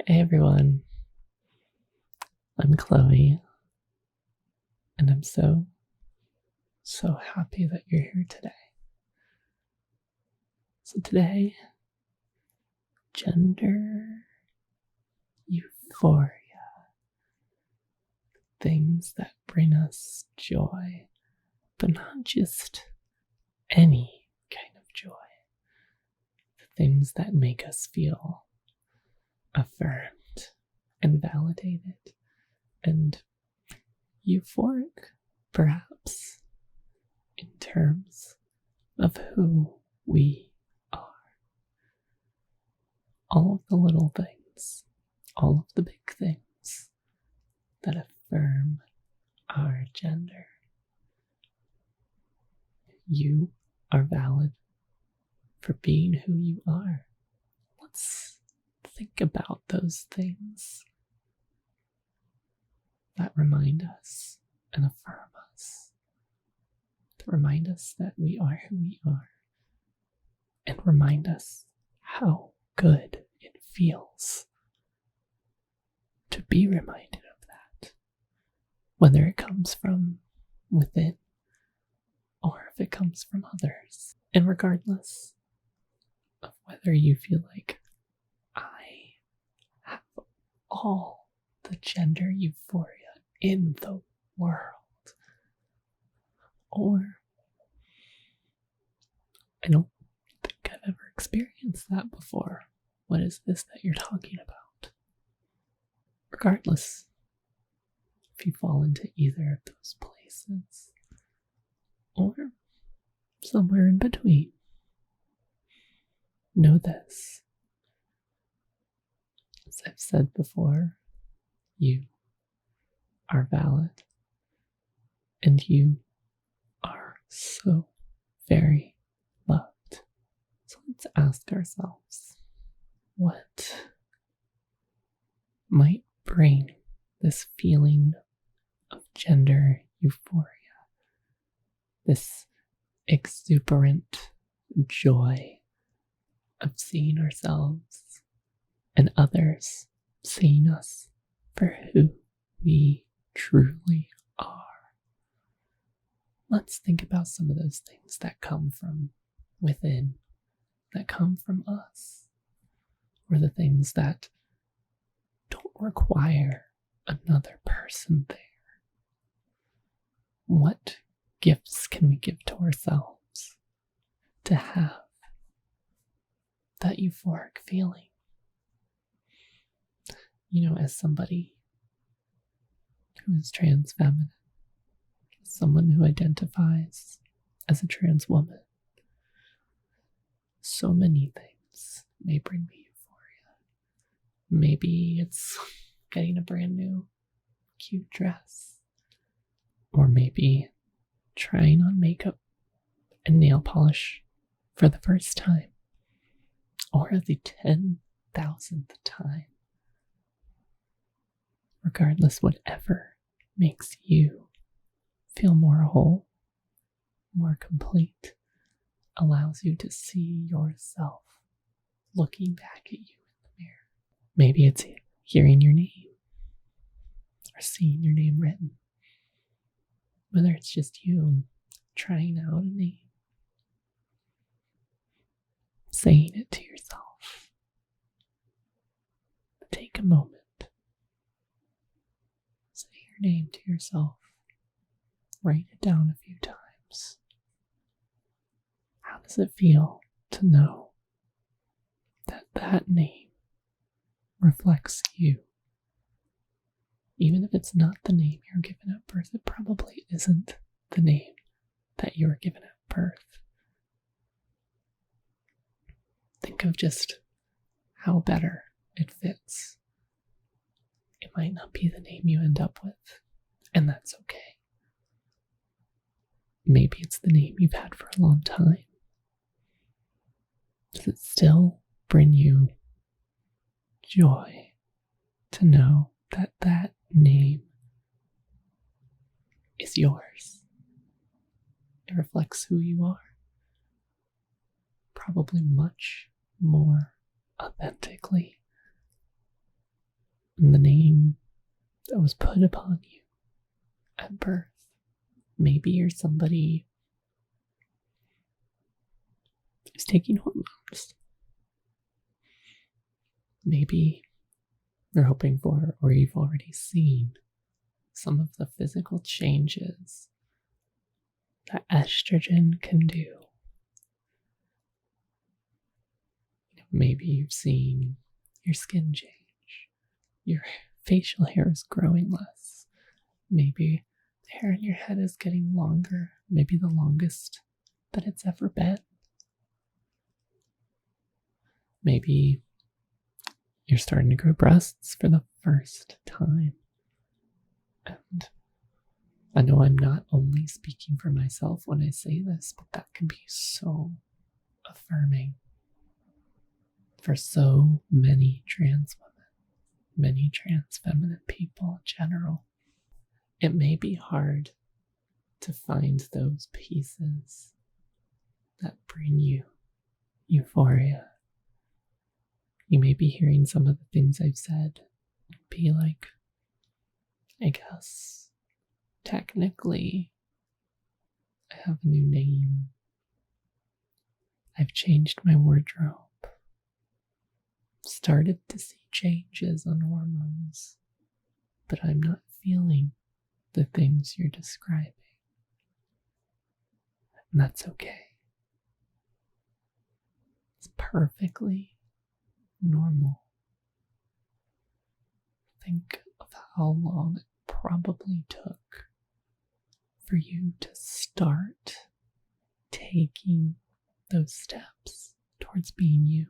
Hey everyone, I'm Chloe, and I'm so happy that you're here today. So today, gender, euphoria, things that bring us joy, but not just any kind of joy. The things that make us feel affirmed and validated and euphoric, perhaps, in terms of who we are. All of the little things, all of the big things that affirm our gender. You are valid for being who you are. Let's think about those things that remind us and affirm us, that remind us that we are who we are, and remind us how good it feels to be reminded of that, whether it comes from within or if it comes from others. And regardless of whether you feel like I have all the gender euphoria in the world, or I don't think I've ever experienced that before. What is this that you're talking about? Regardless, if you fall into either of those places, or somewhere in between, know this. As I've said before, you are valid, and you are so very loved. So let's ask ourselves, what might bring this feeling of gender euphoria, this exuberant joy of seeing ourselves and others seeing us for who we truly are. Let's think about some of those things that come from within, that come from us, or the things that don't require another person there. What gifts can we give to ourselves to have that euphoric feeling? You know, as somebody who is trans feminine, someone who identifies as a trans woman, so many things may bring me euphoria. Maybe it's getting a brand new cute dress, or maybe trying on makeup and nail polish for the first time, or the 10,000th time. Regardless, whatever makes you feel more whole, more complete, allows you to see yourself looking back at you in the mirror. Maybe it's hearing your name or seeing your name written. Whether it's just you trying out a name, saying it to yourself. Take a moment. Say your name to yourself. Write it down a few times. How does it feel to know that that name reflects you? Even if it's not the name you're given at birth, it probably isn't the name that you were given at birth. Think of just how better it fits. It might not be the name you end up with, and that's okay. Maybe it's the name you've had for a long time. Does it still bring you joy to know that that name is yours? It reflects who you are, probably much more authentically the name that was put upon you at birth. Maybe you're somebody who's taking hormones. Maybe you're hoping for, or you've already seen, some of the physical changes that estrogen can do. Maybe you've seen your skin change, your facial hair is growing less, maybe the hair in your head is getting longer, maybe the longest that it's ever been. Maybe you're starting to grow breasts for the first time. And I know I'm not only speaking for myself when I say this, but that can be so affirming for so many trans women, many trans feminine people in general. It may be hard to find those pieces that bring you euphoria. You may be hearing some of the things I've said and be like, I guess technically I have a new name. I've changed my wardrobe. Started to see changes on hormones, but I'm not feeling the things you're describing. And that's okay. It's perfectly normal. Think of how long it probably took for you to start taking those steps towards being you.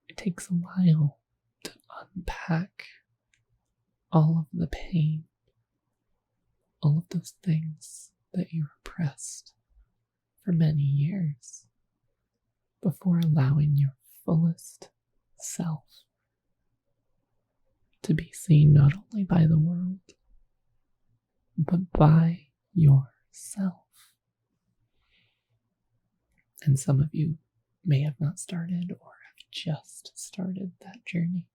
It takes a while to unpack all of the pain, all of those things that you repressed for many years before allowing your fullest self to be seen not only by the world, but by yourself. And some of you may have not started or have just started that journey.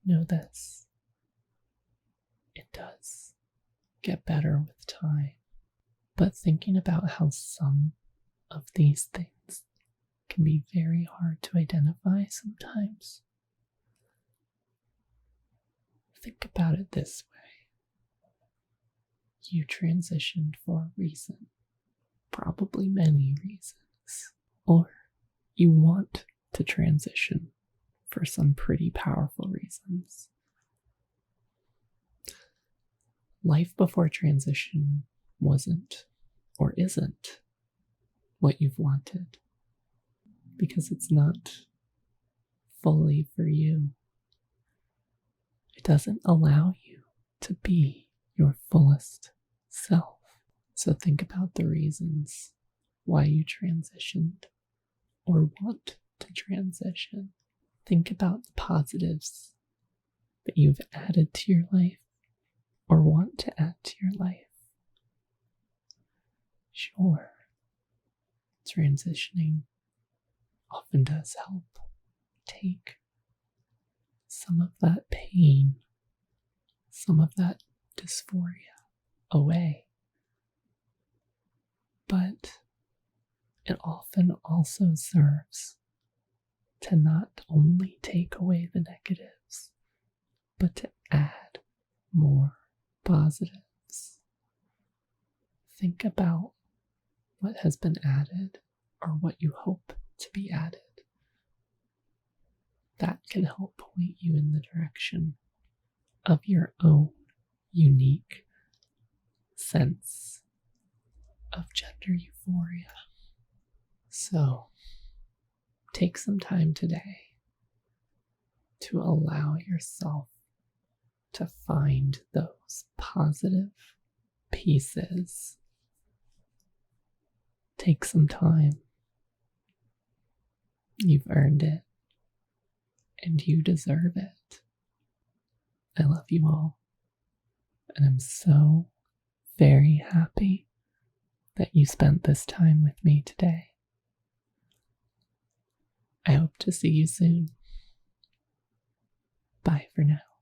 Know this, it does get better with time. But thinking about how some of these things can be very hard to identify sometimes, think about it this way. You transitioned for a reason, probably many reasons, or you want to transition for some pretty powerful reasons. Life before transition wasn't or isn't what you've wanted because it's not fully for you. It doesn't allow you to be your fullest self. So think about the reasons why you transitioned or want to transition. Think about the positives that you've added to your life or want to add to your life. Sure, transitioning often does help take some of that pain, some of that dysphoria away. But it often also serves to not only take away the negatives, but to add more positives. Think about what has been added or what you hope to be added. That can help point you in the direction of your own unique sense of gender euphoria. So, take some time today to allow yourself to find those positive pieces. Take some time. You've earned it, and you deserve it. I love you all, and I'm so very happy that you spent this time with me today. I hope to see you soon. for now.